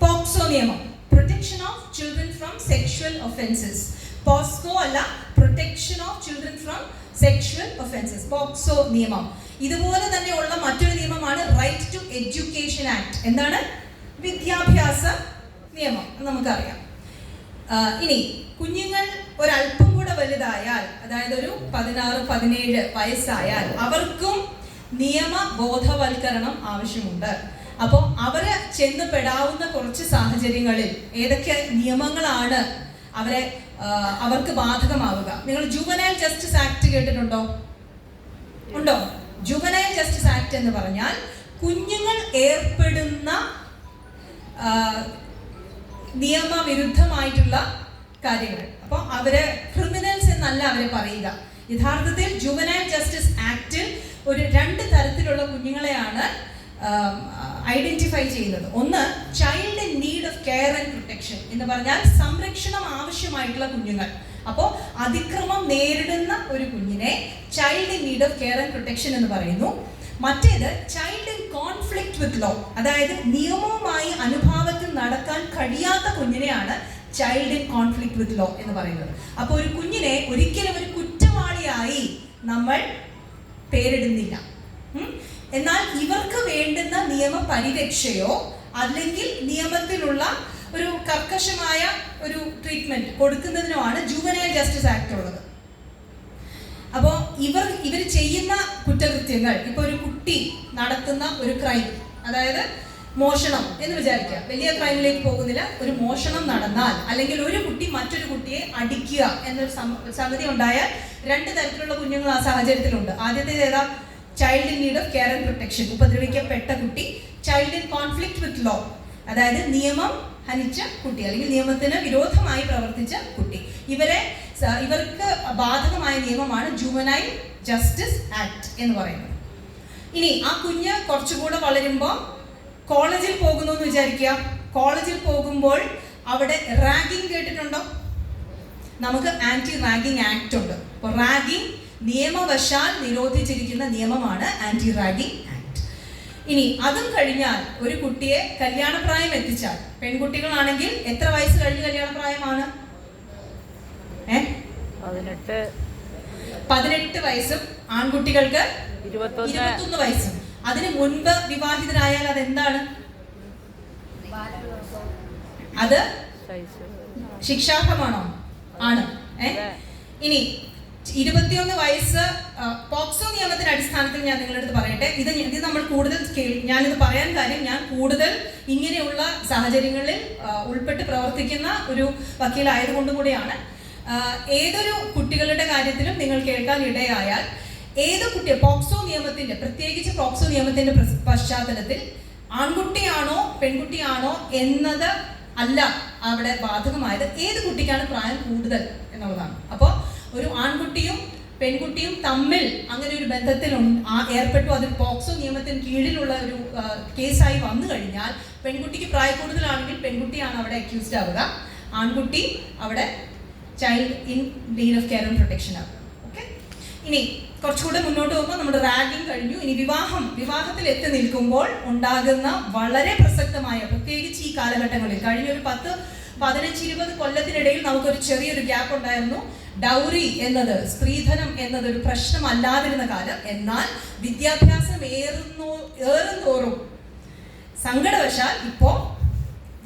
പോക്സോ നിയമം, protection of children from sexual offences. POSCO അല്ല, protection of children from sexual offences, POCSO നിയമം. ഇതുപോലെ തന്നെയുള്ള മറ്റൊരു നിയമമാണ് റൈറ്റ് ടു എഡ്യൂക്കേഷൻ ആക്ട്. എന്താണ്? വിദ്യാഭ്യാസ നിയമം, നമുക്കറിയാം. ഇനി കുഞ്ഞുങ്ങൾ ഒരല്പം കൂടെ വലുതായാൽ, അതായത് ഒരു 16-17 വയസ്സായാൽ അവർക്കും നിയമ ബോധവൽക്കരണം ആവശ്യമുണ്ട്. അപ്പോൾ അവര് ചെന്ന് പെടാവുന്ന കുറച്ച് സാഹചര്യങ്ങളിൽ ഏതൊക്കെ നിയമങ്ങളാണ് അവർക്ക് ബാധകമാവുക? നിങ്ങൾ ജുവനൈൽ ജസ്റ്റിസ് ആക്ട് കേട്ടിട്ടുണ്ടോ? ഉണ്ടോ? ജുവനൈൽ ജസ്റ്റിസ് ആക്ട് എന്ന് പറഞ്ഞാൽ കുഞ്ഞുങ്ങൾ ഏർപ്പെടുന്ന നിയമവിരുദ്ധമായിട്ടുള്ള കാര്യങ്ങൾ. അപ്പോൾ അവരെ ക്രിമിനൽസ് എന്നല്ല അവരെ പറയുക. യഥാർത്ഥത്തിൽ ജുവനൈൽ ജസ്റ്റിസ് ആക്ടിൽ ഒരു 2 തരത്തിലുള്ള കുഞ്ഞുങ്ങളെയാണ് ഐഡന്റിഫൈ ചെയ്യുന്നത്. ഒന്ന്, child in need of care and protection എന്ന് പറഞ്ഞാൽ സംരക്ഷണം ആവശ്യമായിട്ടുള്ള കുഞ്ഞുങ്ങൾ. അപ്പോൾ അതിക്രമം നേരിടുന്ന ഒരു കുഞ്ഞിനെ child in need of care and protection എന്ന് പറയുന്നു. മറ്റേത് child in conflict with law, അതായത് നിയമവുമായി അനുഭാവത്തിൽ നടക്കാൻ കഴിയാത്ത കുഞ്ഞിനെയാണ് child in conflict with law എന്ന് പറയുന്നത്. അപ്പോൾ ഒരു കുഞ്ഞിനെ ഒരിക്കലും ഒരു കുറ്റവാളിയായി നമ്മൾ പേരിടുന്നില്ല. എന്നാൽ ഇവർക്ക് വേണ്ടുന്ന നിയമ പരിരക്ഷയോ അല്ലെങ്കിൽ നിയമത്തിലുള്ള ഒരു കർക്കശമായ ഒരു ട്രീറ്റ്മെന്റ് കൊടുക്കുന്നതിനുമാണ് ജുവനൈൽ ജസ്റ്റിസ് ആക്ട് ഉള്ളത്. അപ്പോൾ ഇവർ ചെയ്യുന്ന കുറ്റകൃത്യങ്ങൾ, ഇപ്പൊ ഒരു കുട്ടി നടത്തുന്ന ഒരു ക്രൈം, അതായത് മോഷണം എന്ന് വിചാരിക്കുക, വലിയ ക്രൈമിലേക്ക് പോകുന്നില്ല, ഒരു മോഷണം നടന്നാൽ അല്ലെങ്കിൽ ഒരു കുട്ടി മറ്റൊരു കുട്ടിയെ അടിക്കുക എന്നൊരു സംഗതി ഉണ്ടായാൽ 2 തരത്തിലുള്ള കുഞ്ഞുങ്ങൾ ആ സാഹചര്യത്തിലുണ്ട്. ആദ്യത്തേത് ഏതാ? Child in need of care and protection, ഉപദ്രവിക്കപ്പെട്ട കുട്ടി. Child in conflict with law, അതായത് നിയമം ഹനിച്ച കുട്ടി അല്ലെങ്കിൽ നിയമത്തിന് വിരോധമായി പ്രവർത്തിച്ച കുട്ടി. ഇവർക്ക് ബാധകമായ നിയമമാണ് ജുവനൈൽ ജസ്റ്റിസ് ആക്ട് എന്ന് പറയുന്നത്. ഇനി ആ കുഞ്ഞ് കുറച്ചുകൂടെ വളരുമ്പോൾ കോളേജിൽ പോകുന്നു എന്ന് വിചാരിക്കുക. കോളേജിൽ പോകുമ്പോൾ അവിടെ റാഗിങ് കേട്ടിട്ടുണ്ടോ? നമുക്ക് ആന്റി റാഗിങ് ആക്ട് ഉണ്ട്. അപ്പോൾ റാഗിങ് നിയമവശാൽ നിരോധിച്ചിരിക്കുന്ന നിയമമാണ് ആന്റി റാഗിങ് ആക്ട്. ഇനി അതും കഴിഞ്ഞാൽ ഒരു കുട്ടിയെ കല്യാണപ്രായം എത്തിച്ചാൽ, പെൺകുട്ടികളാണെങ്കിൽ എത്ര വയസ്സ് കഴിഞ്ഞ് കല്യാണപ്രായമാണ്? 18 വയസ്സും ആൺകുട്ടികൾക്ക് 21 വയസ്സും. അതിന് മുൻപ് വിവാഹിതരായാൽ അതെന്താണ്? അത് ശിക്ഷാർഹമാണോ? ആണ്. ഇനി 21 വയസ്സ് പോക്സോ നിയമത്തിന്റെ അടിസ്ഥാനത്തിൽ ഞാൻ നിങ്ങളുടെ അടുത്ത് പറയട്ടെ. ഇത് നമ്മൾ കൂടുതൽ ഞാനിത് പറയാൻ കാര്യം, ഞാൻ കൂടുതൽ ഇങ്ങനെയുള്ള സാഹചര്യങ്ങളിൽ ഉൾപ്പെട്ട് പ്രവർത്തിക്കുന്ന ഒരു വക്കീലായതുകൊണ്ടും കൂടിയാണ്. ഏതൊരു കുട്ടികളുടെ കാര്യത്തിലും നിങ്ങൾ കേൾക്കാൻ ഇടയായാൽ, ഏത് കുട്ടിയെ പോക്സോ നിയമത്തിന്റെ, പ്രത്യേകിച്ച് പോക്സോ നിയമത്തിന്റെ പശ്ചാത്തലത്തിൽ ആൺകുട്ടിയാണോ പെൺകുട്ടിയാണോ എന്നത് അല്ല അവിടെ ബാധകമായത്, ഏത് കുട്ടിക്കാണ് പ്രായം കൂടുതൽ എന്നുള്ളതാണ്. അപ്പോൾ ഒരു ആൺകുട്ടിയും പെൺകുട്ടിയും തമ്മിൽ അങ്ങനെ ഒരു ബന്ധത്തിൽ ഏർപ്പെട്ടു, അതിൽ പോക്സോ നിയമത്തിന് കീഴിലുള്ള ഒരു കേസായി വന്നു കഴിഞ്ഞാൽ പെൺകുട്ടിക്ക് പ്രായം കൂടുതലാണെങ്കിൽ പെൺകുട്ടിയാണ് അവിടെ അക്യൂസ്ഡ് ആവുക, ആൺകുട്ടി അവിടെ child in need of care and protection ആവുക. ഓക്കെ. ഇനി കുറച്ചുകൂടെ മുന്നോട്ട് പോകുമ്പോൾ നമ്മുടെ റാഗിങ് കഴിഞ്ഞു. ഇനി വിവാഹത്തിൽ എത്തി നിൽക്കുമ്പോൾ ഉണ്ടാകുന്ന വളരെ പ്രസക്തമായ, പ്രത്യേകിച്ച് ഈ കാലഘട്ടങ്ങളിൽ കഴിഞ്ഞൊരു 10-15-20 കൊല്ലത്തിനിടയിൽ നമുക്കൊരു ചെറിയൊരു ഗ്യാപ്പ് ഉണ്ടായിരുന്നു. ഡൗറി എന്നത്, സ്ത്രീധനം എന്നത് ഒരു പ്രശ്നമല്ലാതിരുന്ന കാലം. എന്നാൽ വിദ്യാഭ്യാസം ഏറുന്തോറും സങ്കടവശാൽ ഇപ്പോ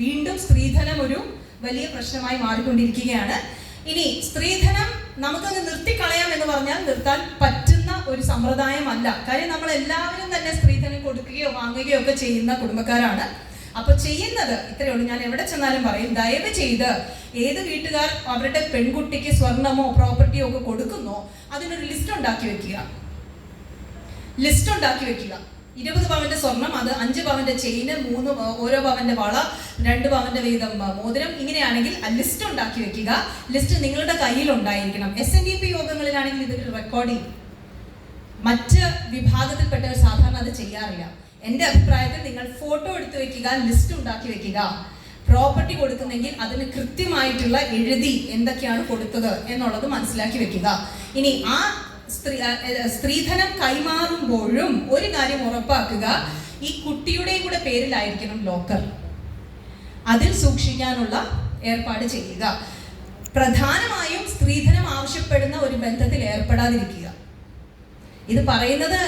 വീണ്ടും സ്ത്രീധനം ഒരു വലിയ പ്രശ്നമായി മാറിക്കൊണ്ടിരിക്കുകയാണ്. ഇനി സ്ത്രീധനം നമുക്കങ്ങ് നിർത്തിക്കളയാം എന്ന് പറഞ്ഞാൽ നിർത്താൻ പറ്റുന്ന ഒരു സമ്പ്രദായമല്ല. കാര്യം നമ്മൾ എല്ലാവരും തന്നെ സ്ത്രീധനം കൊടുക്കുകയോ വാങ്ങുകയോ ഒക്കെ ചെയ്യുന്ന കുടുംബക്കാരാണ്. അപ്പൊ ചെയ്യുന്നത് ഇത്രയേ ഉള്ളൂ. ഞാൻ എവിടെ ചെന്നാലും പറയും, ദയവ് ചെയ്ത് ഏത് വീട്ടുകാർ അവരുടെ പെൺകുട്ടിക്ക് സ്വർണമോ പ്രോപ്പർട്ടിയോ ഒക്കെ കൊടുക്കുന്നോ അതിനൊരു ലിസ്റ്റ് ഉണ്ടാക്കി വെക്കുക. 20 പവന്റെ സ്വർണം, അത് 5 പവന്റെ ചെയിന്, 3 ഓരോ പവന്റെ വള, 2 പവന്റെ വീതം മോതിരം, ഇങ്ങനെയാണെങ്കിൽ ആ ലിസ്റ്റ് ഉണ്ടാക്കി വെക്കുക. ലിസ്റ്റ് നിങ്ങളുടെ കയ്യിൽ ഉണ്ടായിരിക്കണം. SNDP യോഗങ്ങളിലാണെങ്കിൽ ഇത് റെക്കോർഡ് ചെയ്യും. മറ്റ് വിഭാഗത്തിൽപ്പെട്ടവർ സാധാരണ അത് ചെയ്യാറില്ല. എൻ്റെ അഭിപ്രായത്തിൽ നിങ്ങൾ ഫോട്ടോ എടുത്തു വെക്കുക, ലിസ്റ്റ് ഉണ്ടാക്കി വെക്കുക. പ്രോപ്പർട്ടി കൊടുക്കുന്നെങ്കിൽ അതിന് കൃത്യമായിട്ടുള്ള എഴുതി എന്തൊക്കെയാണ് കൊടുത്തത് എന്നുള്ളത് മനസ്സിലാക്കി വെക്കുക. ഇനി ആ സ്ത്രീധനം കൈമാറുമ്പോഴും ഒരു കാര്യം ഉറപ്പാക്കുക, ഈ കുട്ടിയുടെയും കൂടെ പേരിലായിരിക്കണം ലോക്കർ. അതിൽ സൂക്ഷിക്കാനുള്ള ഏർപ്പാട് ചെയ്യുക. പ്രധാനമായും സ്ത്രീധനം ആവശ്യപ്പെടുന്ന ഒരു ബന്ധത്തിൽ ഏർപ്പെടാതിരിക്കുക. ഇത് പറയുന്നത്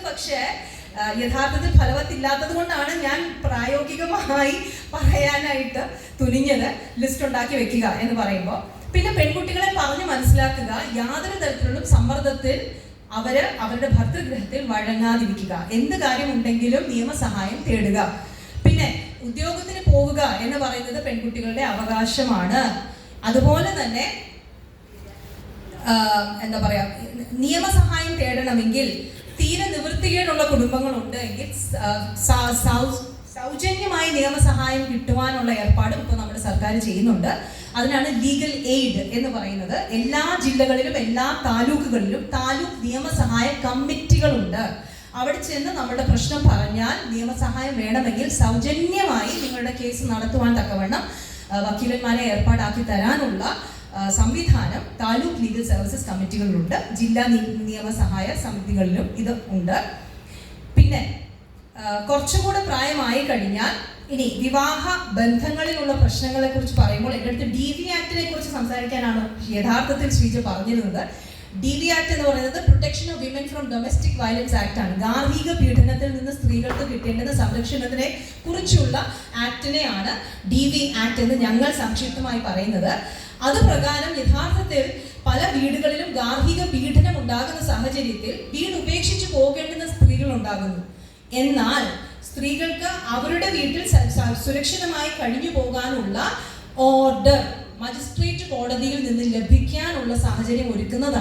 പക്ഷേ യഥാർത്ഥത്തിൽ ഫലവത്തില്ലാത്തത് കൊണ്ടാണ് ഞാൻ പ്രായോഗികമായി പറയാനായിട്ട് തുനിഞ്ഞത്, ലിസ്റ്റ് ഉണ്ടാക്കി വെക്കുക എന്ന് പറയുമ്പോൾ. പിന്നെ പെൺകുട്ടികളെ പറഞ്ഞു മനസ്സിലാക്കുക, യാതൊരു തരത്തിലുള്ള സമ്മർദ്ദത്തിൽ അവരുടെ ഭർതൃഗൃഹത്തിൽ വഴങ്ങാതിരിക്കുക. എന്ത് കാര്യമുണ്ടെങ്കിലും നിയമസഹായം തേടുക. പിന്നെ ഉദ്യോഗത്തിന് പോവുക എന്ന് പറയുന്നത് പെൺകുട്ടികളുടെ അവകാശമാണ്. അതുപോലെ തന്നെ എന്താ പറയാ, നിയമസഹായം തേടണമെങ്കിൽ തീരെ നിവൃത്തികേടുള്ള കുടുംബങ്ങളുണ്ട് എങ്കിൽ സൗജന്യമായി നിയമസഹായം കിട്ടുവാനുള്ള ഏർപ്പാടും ഇപ്പോൾ നമ്മുടെ സർക്കാർ ചെയ്യുന്നുണ്ട്. അതിനാണ് ലീഗൽ എയ്ഡ് എന്ന് പറയുന്നത്. എല്ലാ ജില്ലകളിലും എല്ലാ താലൂക്കുകളിലും താലൂക്ക് നിയമസഹായ കമ്മിറ്റികളുണ്ട്. അവിടെ ചെന്ന് നമ്മുടെ പ്രശ്നം പറഞ്ഞാൽ നിയമസഹായം വേണമെങ്കിൽ സൗജന്യമായി നിങ്ങളുടെ കേസ് നടത്തുവാൻ തക്കവണ്ണം വക്കീലന്മാരെ ഏർപ്പാടാക്കി തരാനുള്ള സംവിധാനം താലൂക്ക് ലീഗൽ സർവീസസ് കമ്മിറ്റികളിലുണ്ട്. ജില്ലാ നിയമസഹായ സമിതികളിലും ഇത് ഉണ്ട്. പിന്നെ കുറച്ചുകൂടെ പ്രായമായി കഴിഞ്ഞാൽ ഇനി വിവാഹ ബന്ധങ്ങളിലുള്ള പ്രശ്നങ്ങളെ കുറിച്ച് പറയുമ്പോൾ എൻ്റെ അടുത്ത് DV ആക്ടിനെ കുറിച്ച് സംസാരിക്കാനാണ് യഥാർത്ഥത്തിൽ ശ്രീജ പറഞ്ഞിരുന്നത്. DV ആക്ട് എന്ന് പറയുന്നത് protection of women from domestic violence act ആണ്. ഗാർഹിക പീഡനത്തിൽ നിന്ന് സ്ത്രീകൾക്ക് കിട്ടേണ്ടുന്ന സംരക്ഷണത്തിനെ കുറിച്ചുള്ള ആക്ടിനെയാണ് DV ആക്ട് എന്ന് ഞങ്ങൾ സംക്ഷിപ്തമായി പറയുന്നത്. അത് പ്രകാരം യഥാർത്ഥത്തിൽ പല വീടുകളിലും ഗാർഹിക പീഡനം ഉണ്ടാകുന്ന സാഹചര്യത്തിൽ വീട് ഉപേക്ഷിച്ച് പോകേണ്ടുന്ന സ്ത്രീകൾ ഉണ്ടാകുന്നു. എന്നാൽ സ്ത്രീകൾക്ക് അവരുടെ വീട്ടിൽ സുരക്ഷിതമായി കഴിഞ്ഞു പോകാനുള്ള ഓർഡർ മജിസ്ട്രേറ്റ് കോടതിയിൽ നിന്ന് ലഭിക്കാനുള്ള സാഹചര്യം ഒരുക്കുന്നതാണ്